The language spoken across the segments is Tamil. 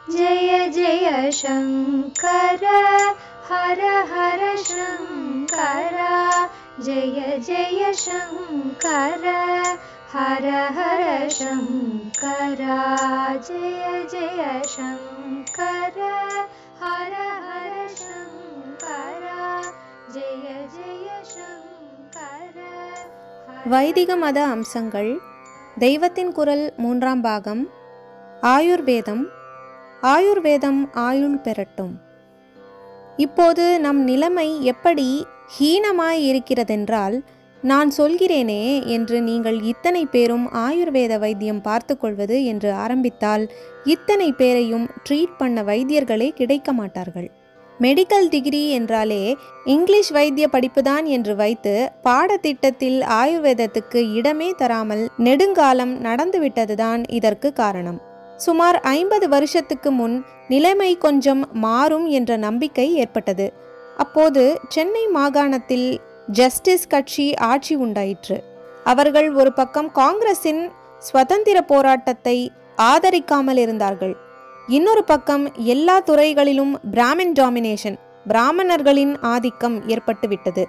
जय जय शंकर हर हर शंकर जय जय शंकर हर हर शंकर जय जय शंकर हर हर शंकर जय जय शंकर. வைதிக மத அம்சங்கள். தெய்வத்தின் குரல் 3ஆம் பாகம். ஆயுர்வேதம். ஆயுர்வேதம் ஆயுள் பெறட்டும். இப்போது நம் நிலைமை எப்படி ஹீனமாய் இருக்கிறதென்றால், நான் சொல்கிறேனே என்று நீங்கள் இத்தனை பேரும் ஆயுர்வேத வைத்தியம் பார்த்து கொள்வது என்று ஆரம்பித்தால் இத்தனை பேரையும் ட்ரீட் பண்ண வைத்தியர்களே கிடைக்க மாட்டார்கள். மெடிக்கல் டிகிரி என்றாலே இங்கிலீஷ் வைத்திய படிப்புதான் என்று வைத்து பாடத்திட்டத்தில் ஆயுர்வேதத்துக்கு இடமே தராமல் நெடுங்காலம் நடந்துவிட்டதுதான் இதற்கு காரணம். சுமார் 50 வருஷத்துக்கு முன் நிலைமை கொஞ்சம் மாறும் என்ற நம்பிக்கை ஏற்பட்டது. அப்போது சென்னை மாகாணத்தில் ஜஸ்டிஸ் கட்சி ஆட்சி உண்டாயிற்று. அவர்கள் ஒரு பக்கம் காங்கிரசின் சுதந்திர போராட்டத்தை ஆதரிக்காமல் இருந்தார்கள். இன்னொரு பக்கம் எல்லா துறைகளிலும் பிராமின் டாமினேஷன், பிராமணர்களின் ஆதிக்கம் ஏற்பட்டுவிட்டது.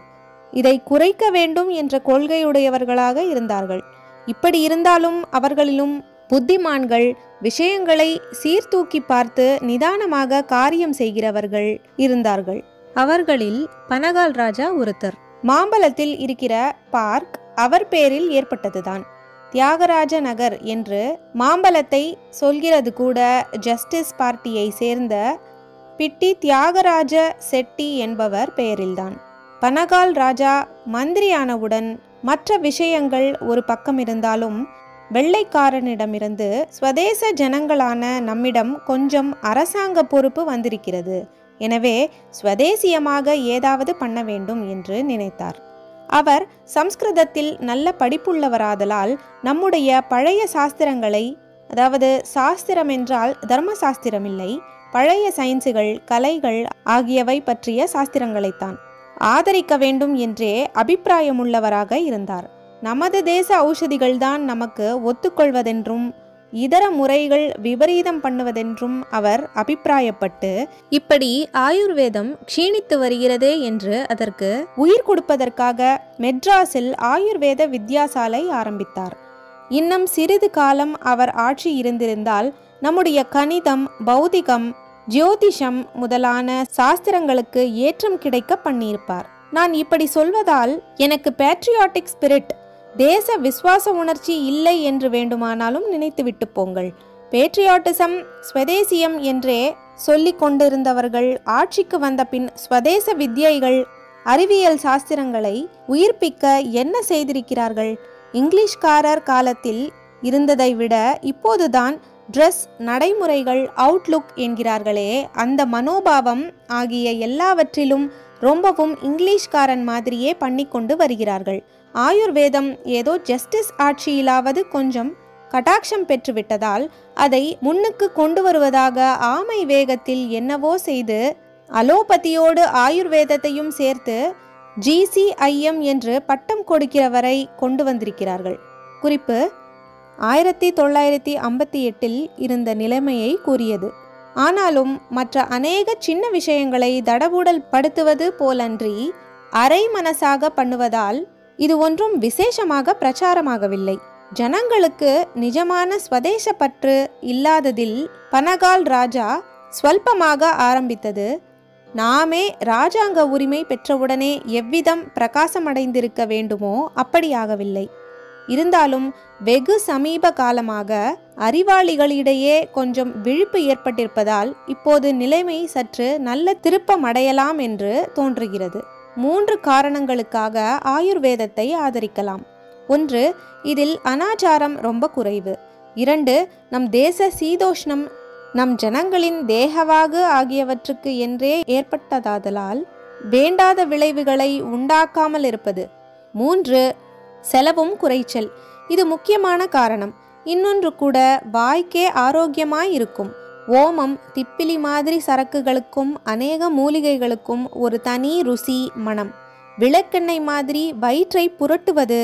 இதை குறைக்க வேண்டும் என்ற கொள்கையுடையவர்களாக இருந்தார்கள். இப்படி இருந்தாலும் அவர்களிலும் புத்திமான்கள், விஷயங்களை சீர்தூக்கி பார்த்து நிதானமாக காரியம் செய்கிறவர்கள் இருந்தார்கள். அவர்களில் பனகால் ராஜா ஒருத்தர். மாம்பலத்தில் இருக்கிற பார்க் அவர் பேரில் ஏற்பட்டதுதான். தியாகராஜ நகர் என்று மாம்பலத்தை சொல்கிறது கூட ஜஸ்டிஸ் பார்ட்டியை சேர்ந்த பிட்டி தியாகராஜ செட்டி என்பவர் பெயரில்தான். பனகால் ராஜா மந்திரியானவுடன் மற்ற விஷயங்கள் ஒரு பக்கம் இருந்தாலும் வெள்ளைக்காரனிடமிருந்து ஸ்வதேச ஜனங்களான நம்மிடம் கொஞ்சம் அரசாங்க பொறுப்பு வந்திருக்கிறது. எனவே ஸ்வதேசியமாக ஏதாவது பண்ண வேண்டும் என்று நினைத்தார். அவர் சம்ஸ்கிருதத்தில் நல்ல படிப்புள்ளவராதலால் நம்முடைய பழைய சாஸ்திரங்களை, அதாவது சாஸ்திரம் என்றால் தர்மசாஸ்திரம் இல்லை, பழைய சயின்ஸுகள், கலைகள் ஆகியவை பற்றிய சாஸ்திரங்களைத்தான் ஆதரிக்க வேண்டும் என்றே அபிப்பிராயமுள்ளவராக இருந்தார். நமது தேச ஔஷதிகள்தான் நமக்கு ஒத்துக்கொள்வதென்றும் இதர முறைகள் விபரீதம் பண்ணுவதென்றும் அவர் அபிப்பிராயப்பட்டு, இப்படி ஆயுர்வேதம் க்ஷீணித்து வருகிறதே என்று அதற்கு உயிர் கொடுப்பதற்காக மெட்ராஸில் ஆயுர்வேத வித்யாசாலை ஆரம்பித்தார். இன்னும் சிறிது காலம் அவர் ஆட்சி இருந்திருந்தால் நம்முடைய கணிதம், பௌதிகம், ஜோதிஷம் முதலான சாஸ்திரங்களுக்கு ஏற்றம் கிடைக்க பண்ணியிருப்பார். நான் இப்படி சொல்வதால் எனக்கு பேட்ரியாட்டிக் ஸ்பிரிட், தேச விசுவாச உணர்ச்சி இல்லை என்று வேண்டுமானாலும் நினைத்துவிட்டு போங்கள். பேட்ரியாட்டிசம், ஸ்வதேசியம் என்றே சொல்லிக் கொண்டிருந்தவர்கள் ஆட்சிக்கு வந்த பின் ஸ்வதேச வித்யைகள், அறிவியல் சாஸ்திரங்களை உயிர்ப்பிக்க என்ன செய்திருக்கிறார்கள்? இங்கிலீஷ்காரர் காலத்தில் இருந்ததை விட இப்போதுதான் ட்ரெஸ், நடைமுறைகள், அவுட்லுக் என்கிறார்களே, அந்த மனோபாவம் ஆகிய எல்லாவற்றிலும் ரொம்பவும் இங்கிலீஷ்காரன் மாதிரியே பண்ணி கொண்டு வருகிறார்கள். ஆயுர்வேதம் ஏதோ ஜஸ்டிஸ் ஆட்சியிலாவது கொஞ்சம் கட்டாட்சம் பெற்றுவிட்டதால் அதை முன்னுக்கு கொண்டு வருவதாக ஆமை வேகத்தில் என்னவோ செய்து அலோபதியோடு ஆயுர்வேதத்தையும் சேர்த்து GCIM என்று பட்டம் கொடுக்கிறவரை கொண்டு வந்திருக்கிறார்கள். குறிப்பு: 1958 இருந்த நிலைமையை கூறியது. ஆனாலும் மற்ற அநேக சின்ன விஷயங்களை தடபுடல் படுத்துவது போலன்றி அரை மனசாக பண்ணுவதால் இது ஒன்றும் விசேஷமாக பிரச்சாரமாகவில்லை. ஜனங்களுக்கு நிஜமான ஸ்வதேச பற்று இல்லாததில் பனகால் ராஜா ஸ்வல்பமாக ஆரம்பித்தது. நாமே ராஜாங்க உரிமை பெற்றவுடனே எவ்விதம் பிரகாசமடைந்திருக்க வேண்டுமோ அப்படியாகவில்லை. இருந்தாலும் வெகு சமீப காலமாக அறிவாளிகளிடையே கொஞ்சம் விழிப்பு ஏற்பட்டிருப்பதால் இப்போது நிலைமை சற்று நல்ல திருப்பமடையலாம் என்று தோன்றுகிறது. 3 காரணங்களுக்காக ஆயுர்வேதத்தை ஆதரிக்கலாம். 1, இதில் அனாச்சாரம் ரொம்ப குறைவு. 2, நம் தேச சீதோஷ்ணம் நம் ஜனங்களின் தேகவாகு ஆகியவற்றுக்கு என்றே ஏற்பட்டதாதலால் வேண்டாத விளைவுகளை உண்டாக்காமல் இருப்பது. 3, செலவும் குறைச்சல். இது முக்கியமான காரணம். இன்னொன்று கூட, வாய்க்கே ஆரோக்கியமாயிருக்கும். ஓமம், திப்பிலி மாதிரி சரக்குகளுக்கும் அநேக மூலிகைகளுக்கும் ஒரு தனி ருசி, மனம். விளக்கெண்ணெய் மாதிரி வயிற்றை புரட்டுவது,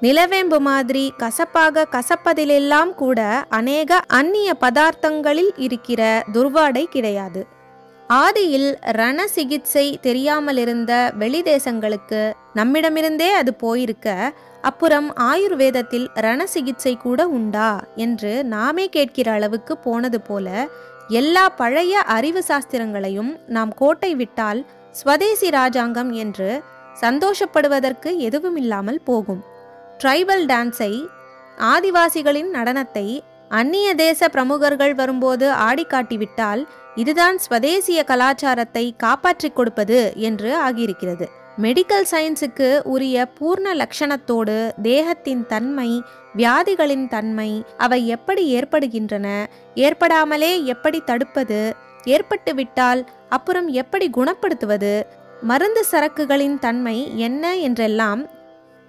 நிலவேம்பு மாதிரி கசப்பாக கசப்பதிலெல்லாம் கூட அநேக அந்நிய பதார்த்தங்களில் இருக்கிற துர்வாடை கிடையாது. ஆதியில் ரண சிகிச்சை தெரியாமல் இருந்த வெளி தேசங்களுக்கு நம்மிடமிருந்தே அது போயிருக்க, அப்புறம் ஆயுர்வேதத்தில் ரண சிகிச்சை கூட உண்டா என்று நாமே கேட்கிற அளவுக்கு போனது போல எல்லா பழைய அறிவு சாஸ்திரங்களையும் நாம் கோட்டை விட்டால் ஸ்வதேசி ராஜாங்கம் என்று சந்தோஷப்படுவதற்கு எதுவுமில்லாமல் போகும். ட்ரைபல் டான்ஸை, ஆதிவாசிகளின் நடனத்தை அந்நிய தேச பிரமுகர்கள் வரும்போது ஆடி காட்டிவிட்டால் இதுதான் ஸ்வதேசிய கலாச்சாரத்தை காப்பாற்றிக் கொடுப்பது என்று ஆகியிருக்கிறது. மெடிக்கல் சயின்ஸுக்கு உரிய பூர்ண லட்சணத்தோடு தேகத்தின் தன்மை, வியாதிகளின் தன்மை, அவை எப்படி ஏற்படுகின்றன, ஏற்படாமலே எப்படி தடுப்பது, ஏற்பட்டுவிட்டால் அப்புறம் எப்படி குணப்படுத்துவது, மருந்து சரக்குகளின் தன்மை என்ன என்றெல்லாம்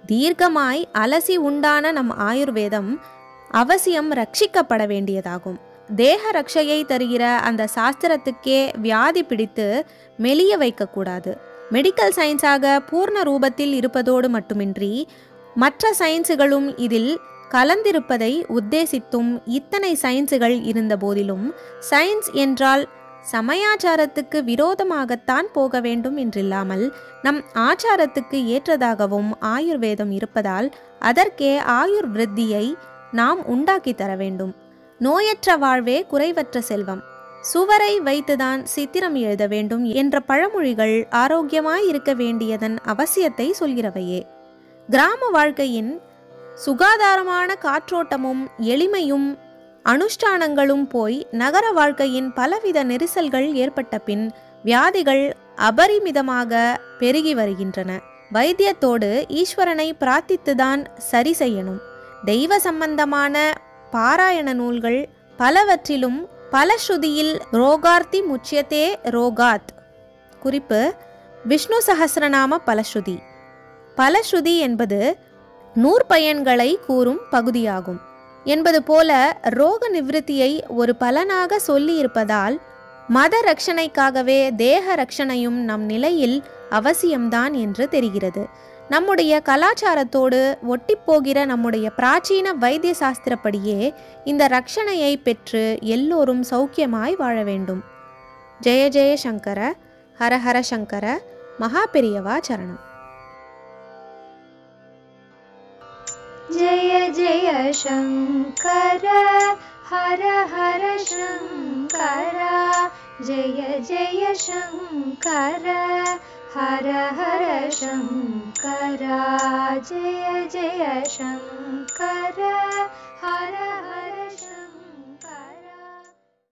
தீர்க்கமாய் அலசி உண்டான நம் ஆயுர்வேதம் அவசியம் ரட்சிக்கப்பட வேண்டியதாகும். தேக ரட்சையை தருகிற அந்த சாஸ்திரத்துக்கே வியாதி பிடித்து மெலிய வைக்கக்கூடாது. மெடிக்கல் சயின்ஸாக பூர்ண ரூபத்தில் இருப்பதோடு மட்டுமின்றி மற்ற சயின்ஸுகளும் இதில் கலந்திருப்பதை உத்தேசித்தும் இத்தனை சயின்ஸுகள் இருந்த போதிலும் சயின்ஸ் என்றால் சமயாச்சாரத்துக்கு விரோதமாகத்தான் போக வேண்டும் என்றில்லாமல் நம் ஆச்சாரத்துக்கு ஏற்றதாகவும் ஆயுர்வேதம் இருப்பதால் அதற்கே ஆயுர் விருத்தியை நாம் உண்டாக்கி தர வேண்டும். நோயற்ற வாழ்வே குறைவற்ற செல்வம், சுவரை வைத்துதான் சித்திரம் எழுத வேண்டும் என்ற பழமொழிகள் ஆரோக்கியமாய் இருக்க வேண்டியதன் அவசியத்தை சொல்கிறவையே. கிராம வாழ்க்கையின் சுகாதாரமான காற்றோட்டமும் எளிமையும் அனுஷ்டானங்களும் போய் நகர வாழ்க்கையின் பலவித நெரிசல்கள் ஏற்பட்ட பின் வியாதிகள் அபரிமிதமாக பெருகி வருகின்றன. வைத்தியத்தோடு ஈஸ்வரனை பிரார்த்தித்துதான் சரி செய்யணும். தெய்வ சம்பந்தமான பாராயண நூல்கள் பலவற்றிலும் பலஸ்ருதியில் ரோகார்த்தி முச்சியத்தே ரோகாத். குறிப்பு: விஷ்ணு சஹஸ்ரநாம பலஸ்ருதி. பலஸ்ருதி என்பது நூற்பயன்களை கூறும் பகுதியாகும் என்பது போல ரோக நிவிருத்தியை ஒரு பலனாக சொல்லி இருப்பதால் மத ரட்சணைக்காகவே தேக ரட்சணையும் நம் நிலையில் அவசியம்தான் என்று தெரிகிறது. நம்முடைய கலாச்சாரத்தோடு ஒட்டிப்போகிற நம்முடைய பிராச்சீன வைத்திய சாஸ்திரப்படியே இந்த ரட்சணையை பெற்று எல்லோரும் சௌக்கியமாய் வாழ வேண்டும். ஜெய ஜெய சங்கர, ஹர ஹர சங்கர, மகா பெரியவா சரணம். जय जय शंकर, हर हर शंकर, जय जय शंकर, हर हर शंकर, जय जय शंकर, हर हर शंकर.